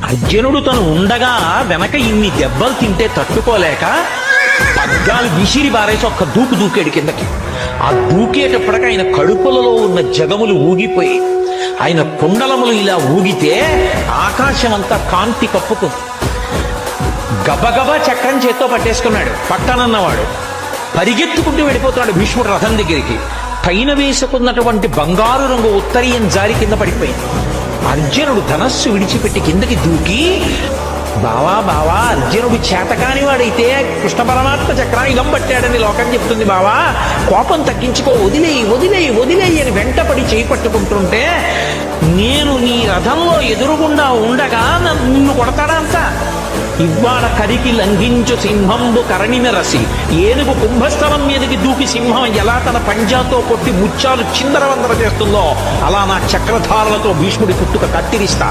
అర్జునుడు తను ఉండగా వెనక ఇన్ని దెబ్బలు తింటే తట్టుకోలేక పగ్గాలు విసిరి బారేసి ఒక్క దూకు దూకాడు కిందకి. ఆ దూకేటప్పటికి ఆయన కడుపులలో ఉన్న జగములు ఊగిపోయి ఆయన కుండలములు ఇలా ఊగితే ఆకాశం అంతా కాంతి కప్పుకుంది. గబగబా చక్రం చేత్తో పట్టేసుకున్నాడు. పట్టనన్నవాడు పరిగెత్తుకుంటూ వెళ్ళిపోతున్నాడు భీష్ముడు రథం దగ్గరికి. పైన వేసుకున్నటువంటి బంగారు రంగు ఉత్తరీయం జారి కింద పడిపోయింది. అర్జునుడు ధనస్సు విడిచిపెట్టి కిందకి దూకి, బావా బావా, అర్జునుడు చేతకాని వాడైతే కృష్ణ పరమాత్మ చక్రాయుధం పట్టాడని లోకం చెప్తుంది బావా, కోపం తగ్గించుకో, వదిలేయి వదిలేయి వదిలేయి అని వెంటపడి చేయి పట్టుకుంటుంటే, నేను నీ రథంలో ఎదురుగుండా ఉండగా నిన్ను కొడతాడా అంత? ఇవ్వాడ కరికి లంఘించు సింహంబు కరణిన రసి, ఏనుగు కుంభస్థలం మీదకి దూకి సింహం ఎలా తన పంజాతో కొట్టి ముత్యాలు చిందరవందర చేస్తుందో అలా నా చక్రధారలతో భీష్ముడి పుట్టుక కత్తిరిస్తా.